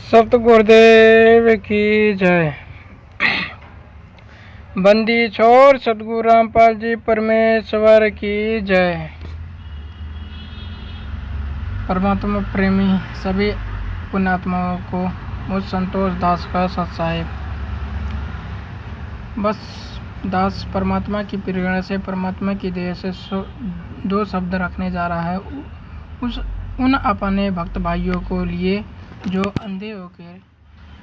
सत गुरुदेव की जय। बंदी छोर सतगुरु रामपाल जी परमेश्वर की जय। परमात्मा प्रेमी सभी पुण्यात्माओं को मुझ संतोष दास का सत्साहिब। बस दास परमात्मा की प्रेरणा से, परमात्मा की दया से दो शब्द रखने जा रहा है। उन अपने भक्त भाइयों को लिए जो अंधे होकर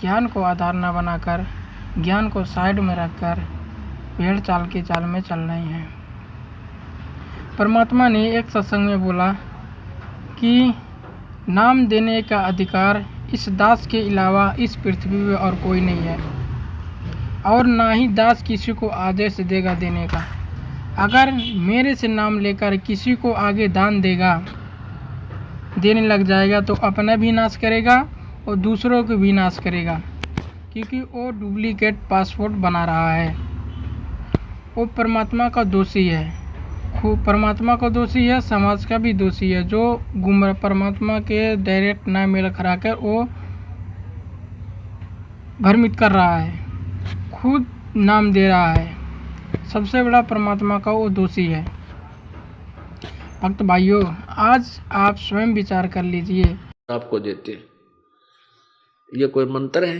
ज्ञान को आधार न बनाकर, ज्ञान को साइड में रखकर भेड़ चाल की चाल में चल रहे हैं। परमात्मा ने एक सत्संग में बोला कि नाम देने का अधिकार इस दास के अलावा इस पृथ्वी में और कोई नहीं है, और ना ही दास किसी को आदेश देगा देने का। अगर मेरे से नाम लेकर किसी को आगे दान देने लग जाएगा तो अपना भी नाश करेगा और दूसरों को भी नाश करेगा, क्योंकि वो डुप्लीकेट पासपोर्ट बना रहा है। वो परमात्मा का दोषी है, परमात्मा का दोषी है, समाज का भी दोषी है। जो परमात्मा के डायरेक्ट ना मेल खड़ा कर वो भ्रमित कर रहा है, खुद नाम दे रहा है, सबसे बड़ा परमात्मा का वो दोषी है। भक्त भाइयों, आज आप स्वयं विचार कर लीजिए। आपको देते ये कोई मंत्र है?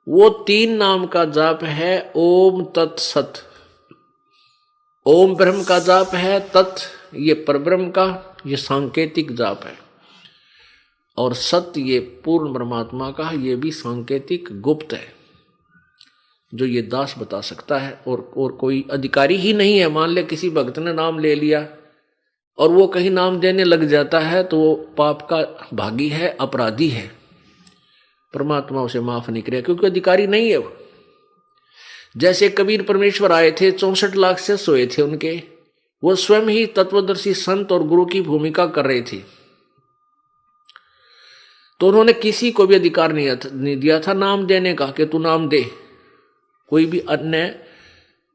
वो 3 नाम का जाप है। ओम तत्सत, ओम ब्रह्म का जाप है, तत् ये परब्रह्म का, ये सांकेतिक जाप है, और सत्य ये पूर्ण परमात्मा का, ये भी सांकेतिक गुप्त है, जो ये दास बता सकता है। और कोई अधिकारी ही नहीं है। मान ले किसी भक्त ने नाम ले लिया और वो कहीं नाम देने लग जाता है तो वो पाप का भागी है, अपराधी है। परमात्मा उसे माफ नहीं करेगा, क्योंकि अधिकारी नहीं है वो। जैसे कबीर परमेश्वर आए थे, 64 लाख से सोए थे उनके, वो स्वयं ही तत्वदर्शी संत और गुरु की भूमिका कर रहे थे, तो उन्होंने किसी को भी अधिकार नहीं दिया था नाम देने का कि तू नाम दे। कोई भी अन्य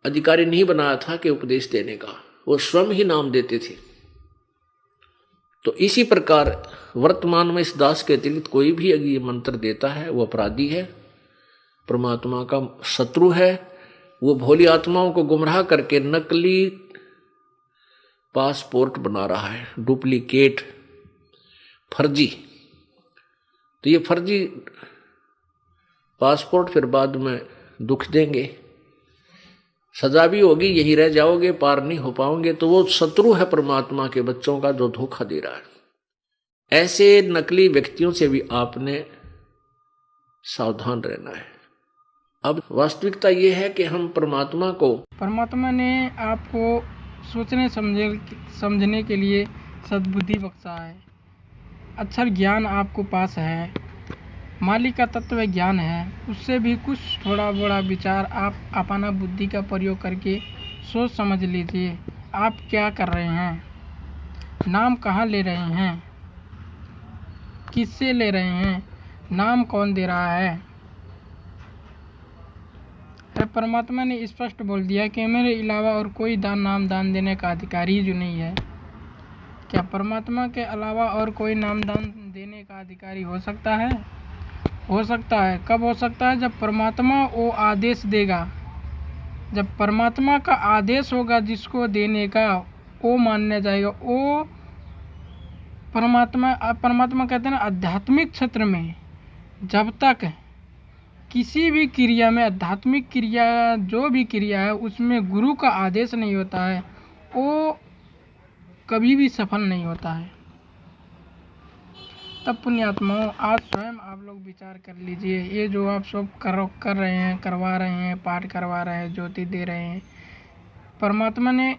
अधिकारी नहीं बनाया था कि उपदेश देने का, वो स्वयं ही नाम देते थे। तो इसी प्रकार वर्तमान में इस दास के अतिरिक्त कोई भी अगर ये मंत्र देता है वो अपराधी है, परमात्मा का शत्रु है। वो भोली आत्माओं को गुमराह करके नकली पासपोर्ट बना रहा है, डुप्लीकेट, फर्जी। तो ये फर्जी पासपोर्ट फिर बाद में दुख देंगे, सजा भी होगी, यहीं रह जाओगे, पार नहीं हो पाओगे। तो वो शत्रु है परमात्मा के बच्चों का, जो धोखा दे रहा है। ऐसे नकली व्यक्तियों से भी आपने सावधान रहना है। अब वास्तविकता ये है कि हम परमात्मा ने आपको सोचने समझने के लिए सद्बुद्धि बख्शा है, अक्षर ज्ञान आपको पास है, मालिक का तत्व ज्ञान है। उससे भी कुछ थोड़ा बड़ा विचार आप अपना बुद्धि का प्रयोग करके सोच समझ लीजिए। आप क्या कर रहे हैं, नाम कहाँ ले रहे हैं, किससे ले रहे हैं, नाम कौन दे रहा है। परमात्मा ने स्पष्ट बोल दिया कि मेरे अलावा और कोई नाम दान देने का अधिकारी जो नहीं है। क्या परमात्मा के अलावा और कोई नाम दान देने का अधिकारी हो सकता है? हो सकता है। कब हो सकता है? जब परमात्मा वो आदेश देगा, जब परमात्मा का आदेश होगा जिसको देने का, वो मानने जाएगा। वो परमात्मा कहते हैं ना, आध्यात्मिक क्षेत्र में जब तक किसी भी क्रिया में, आध्यात्मिक क्रिया जो भी क्रिया है उसमें गुरु का आदेश नहीं होता है, वो कभी भी सफल नहीं होता है। तब पुण्यात्माओं, आज स्वयं आप लोग विचार कर लीजिए। ये जो आप सब कर रहे हैं, करवा रहे हैं, पाठ करवा रहे हैं, ज्योति दे रहे हैं, परमात्मा ने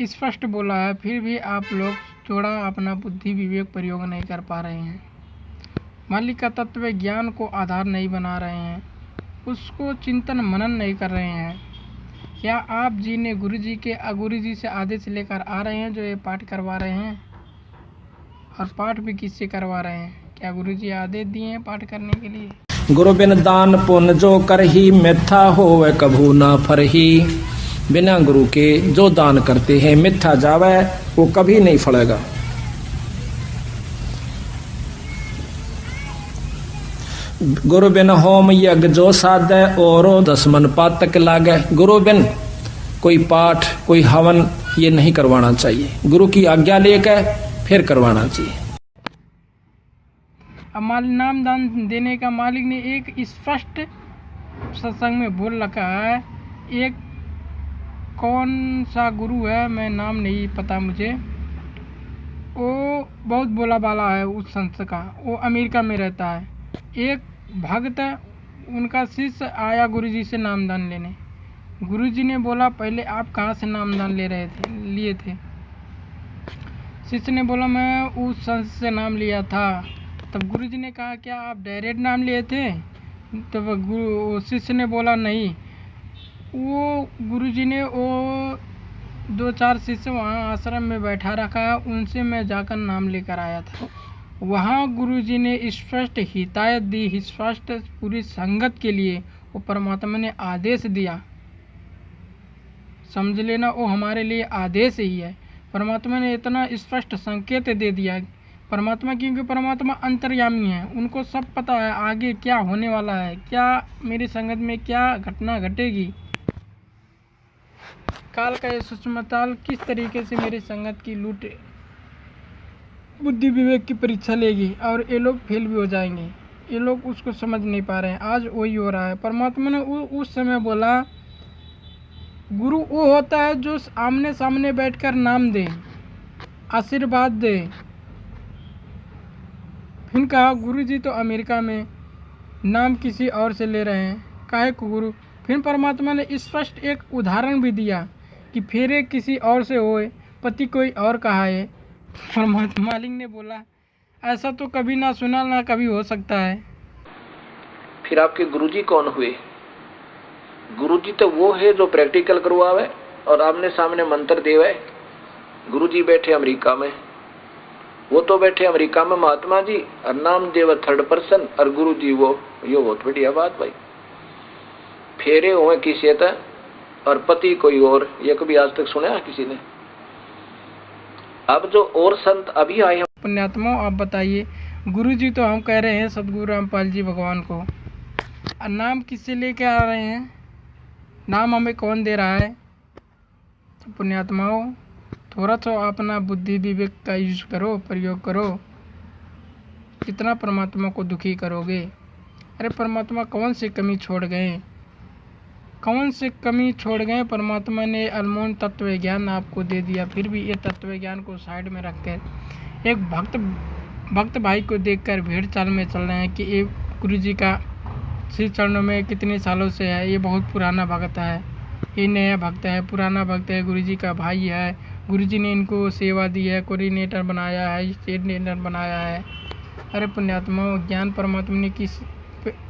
स्पष्ट बोला है, फिर भी आप लोग थोड़ा अपना बुद्धि विवेक प्रयोग नहीं कर पा रहे हैं। मालिक का तत्व ज्ञान को आधार नहीं बना रहे हैं, उसको चिंतन मनन नहीं कर रहे हैं। क्या आप जी ने गुरु जी से आदेश लेकर आ रहे हैं जो ये पाठ करवा रहे हैं? और पाठ भी किससे करवा रहे हैं? क्या गुरु जी आदेश दिए हैं पाठ करने के लिए? गुरु बिन दान पुण्य जो करही, मिथ्या होवे कभू ना फरही। बिना गुरु के जो दान करते हैं मिथ्या जावे, वो कभी नहीं फलेगा। गुरु बिन होम यज्ञ जो साधे और 10 मन पातक लागे। गुरु बिन कोई पाठ कोई हवन ये नहीं करवाना चाहिए, गुरु की आज्ञा लेकर फिर करवाना चाहिए। अब नाम दान देने का मालिक ने एक स्पष्ट सत्संग में बोल रखा है। एक कौन सा गुरु है, मैं नाम नहीं पता मुझे, वो बहुत बोला बाला है उस संत का, वो अमेरिका में रहता है। एक भक्त उनका शिष्य आया गुरुजी से नामदान लेने। गुरुजी ने बोला पहले आप कहाँ से नामदान लिए थे? शिष्य ने बोला मैं उस संत से नाम लिया था। तब गुरुजी ने कहा क्या आप डायरेक्ट नाम लिए थे? तब शिष्य ने बोला नहीं, वो गुरुजी ने वो 2-4 शिष्य वहाँ आश्रम में बैठा रखा, उनसे मैं जाकर नाम लेकर आया था। वहाँ गुरुजी ने स्पष्ट हिदायत दी, स्पष्ट पूरी संगत के लिए वो परमात्मा ने आदेश दिया। समझ लेना वो हमारे लिए आदेश ही है। परमात्मा ने इतना स्पष्ट संकेत दे दिया। परमात्मा क्योंकि परमात्मा अंतर्यामी है, उनको सब पता है आगे क्या होने वाला है, क्या मेरी संगत में क्या घटना घटेगी, काल का ये सूक्ष्मताल किस तरीके से मेरी संगत की लूट बुद्धि विवेक की परीक्षा लेगी और ये लोग फेल भी हो जाएंगे। ये लोग उसको समझ नहीं पा रहे हैं। आज वही हो रहा है। परमात्मा ने उस समय बोला गुरु वो होता है जो आमने सामने बैठकर नाम दे, आशीर्वाद दे। फिर कहा गुरुजी तो अमेरिका में, नाम किसी और से ले रहे हैं, काहे को गुरु? फिर परमात्मा ने स्पष्ट एक उदाहरण भी दिया कि फेरे किसी और से होए, पति कोई और कहा है। परमात्मा मालिक ने बोला ऐसा तो कभी ना सुना ना कभी हो सकता है। फिर आपके गुरुजी कौन हुए? गुरुजी तो वो है जो प्रैक्टिकल करवावे और आमने सामने मंत्र देवे। गुरुजी बैठे अमेरिका में, वो तो बैठे अमेरिका में महात्मा जी, और नाम देव 3rd पर्सन, और गुरुजी वो, ये बहुत बढ़िया बात भाई। फेरे हुए किसी तक और पति कोई और, ये कभी आज तक सुना है किसी ने? अब जो और संत अभी आए हैं पुण्यात्मा, आप बताइए। गुरुजी तो हम कह रहे हैं सदगुरु रामपाल जी भगवान को, और नाम किससे लेके आ रहे हैं? नाम हमें कौन दे रहा है? तो पुण्यात्माओं थोड़ा सा अपना बुद्धि विवेक का यूज करो, प्रयोग करो। कितना परमात्मा को दुखी करोगे? अरे परमात्मा कौन सी कमी छोड़ गए, कौन से कमी छोड़ गए? परमात्मा ने अनमोल तत्व ज्ञान आपको दे दिया, फिर भी ये तत्व ज्ञान को साइड में रखकर एक भक्त भाई को देखकर भेड़ चाल में चल रहे हैं कि ये गुरुजी का श्री चरणों में कितने सालों से है, ये बहुत पुराना भक्त है, ये नया भक्त है, पुराना भक्त है, गुरुजी का भाई है, गुरुजी ने इनको सेवा दी है, कोऑर्डिनेटर बनाया है, स्टेट बनाया है। अरे पुण्यात्मा ज्ञान परमात्मा ने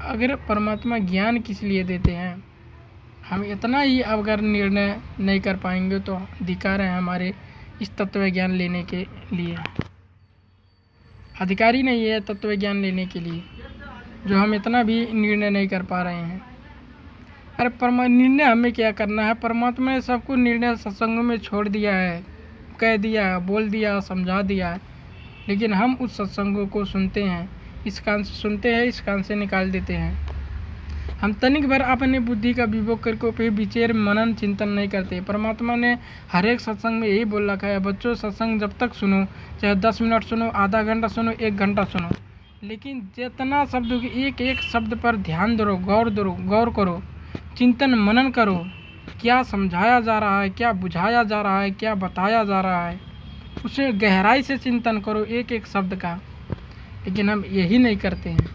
अगर परमात्मा ज्ञान किस लिए देते हैं? हम इतना ही अगर निर्णय नहीं कर पाएंगे तो अधिकार है हमारे इस तत्व ज्ञान लेने के लिए। अधिकारी नहीं है तत्व ज्ञान लेने के लिए, जो हम इतना भी निर्णय नहीं कर पा रहे हैं। अरे निर्णय हमें क्या करना है? परमात्मा ने सबको निर्णय सत्संगों में छोड़ दिया है, कह दिया, बोल दिया, समझा दिया है, लेकिन हम उस सत्संगों को सुनते हैं, इस कान से सुनते हैं, इस कान से निकाल देते हैं। हम तनिक भर अपने बुद्धि का विवेक करके फिर विचार मनन चिंतन नहीं करते। परमात्मा ने हर एक सत्संग में यही बोल रखा है, बच्चों सत्संग जब तक सुनो, चाहे 10 मिनट सुनो, आधा घंटा सुनो, 1 घंटा सुनो, लेकिन जितना शब्द एक एक शब्द पर ध्यान दो, गौर करो, चिंतन मनन करो, क्या समझाया जा रहा है, क्या बुझाया जा रहा है, क्या बताया जा रहा है, उसे गहराई से चिंतन करो एक एक शब्द का। लेकिन हम यही नहीं करते हैं।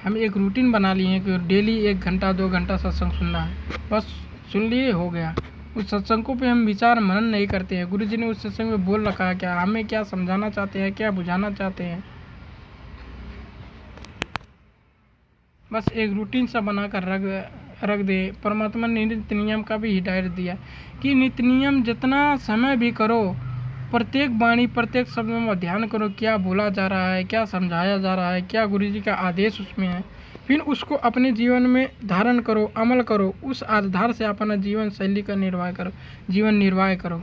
हम एक रूटीन बना लिए हैं कि डेली 1 घंटा 2 घंटा सत्संग सुनना है, बस सुन लिए हो गया। उस सत्संगों पे हम विचार मनन नहीं करते हैं। गुरुजी ने उस सत्संग में बोल रखा है क्या, हमें क्या समझाना चाहते हैं, क्या बुझाना चाहते हैं। बस एक रूटीन सा बना कर रख दे। परमात्मा ने नित्य नियम का भी हिदायत दिया कि नित्य नियम जितना समय भी करो, प्रत्येक वाणी प्रत्येक शब्द में ध्यान करो, क्या बोला जा रहा है, क्या समझाया जा रहा है, क्या गुरुजी का आदेश उसमें है। फिर उसको अपने जीवन में धारण करो, अमल करो, उस आधार से अपना जीवन शैली का जीवन निर्वाह करो।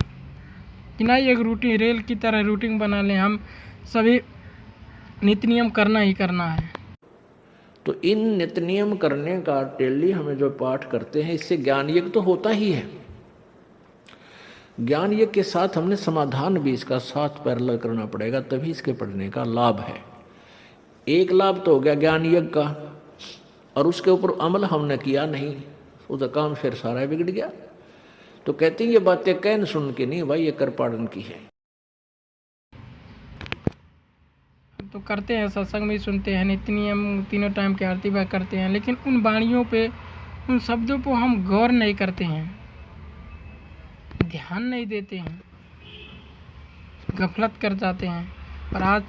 कि ना एक रूटीन रेल की तरह रूटीन बना लें, हम सभी नित्य नियम करना ही करना है। तो इन नित्य नियम करने का डेली हमें जो पाठ करते हैं, इससे ज्ञान यज्ञ तो होता ही है। ज्ञान यज्ञ के साथ हमने समाधान भी इसका साथ पैरेलल करना पड़ेगा, तभी इसके पढ़ने का लाभ है। एक लाभ तो हो गया ज्ञान यज्ञ का, और उसके ऊपर अमल हमने किया नहीं, उसका काम फिर सारा बिगड़ गया। तो कहती ये बातें कहन सुन के नहीं भाई, ये कर पाड़न की है। तो करते हैं, सत्संग भी सुनते हैं, नित्य नियम तीनों टाइम की आरती भी करते हैं, लेकिन उन वाणियों पे, उन शब्दों को हम गौर नहीं करते हैं, ध्यान नहीं देते हैं, गफलत कर जाते हैं। और आज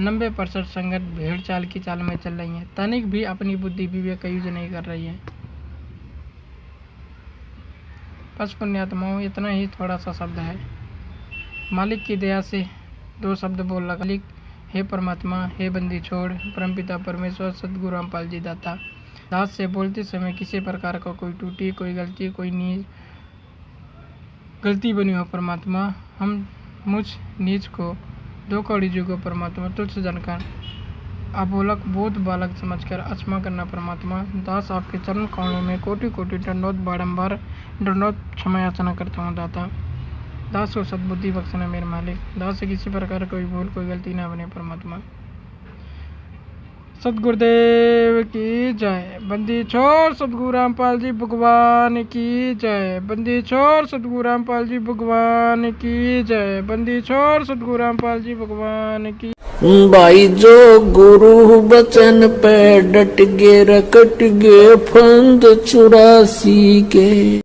90% संगत भेड़ चाल की चाल में चल रही है, तनिक भी अपनी बुद्धि विवेक का यूज नहीं कर रही है। बस पुण्यात्माओं, इतना ही थोड़ा सा शब्द है। मालिक की दया से 2 शब्द बोल लगा। मालिक, हे परमात्मा, हे बंदी छोड़, परमपिता परमेश्वर सद्गुरु रामपाल जी दाता, दास से बोलते समय किसी प्रकार का कोई टूटी, कोई गलती, कोई गलती बनी हो परमात्मा, हम मुझ नीच को 2 कौड़ी जी को परमात्मा तुझसे जानकर अबोलक बोध बालक समझकर क्षमा करना परमात्मा। दास आपके चरण कमलों में कोटि कोटि दंडोत बारंबार दंडोत क्षमा याचना करता हूँ दाता। दास को सद्बुद्धि बख्शना मेरे मालिक। दास से किसी प्रकार कोई भूल, कोई गलती ना बने परमात्मा। सतगुरुदेव की जय। बंदी छोड़ सतगुरु रामपाल जी भगवान की जय। बंदी छोड़ सतगुरु रामपाल जी भगवान की जय। बंदी छोड़ सतगुरु रामपाल जी भगवान की। भाई जो गुरु बचन पे डट गे, रकट गे फंद 84 के।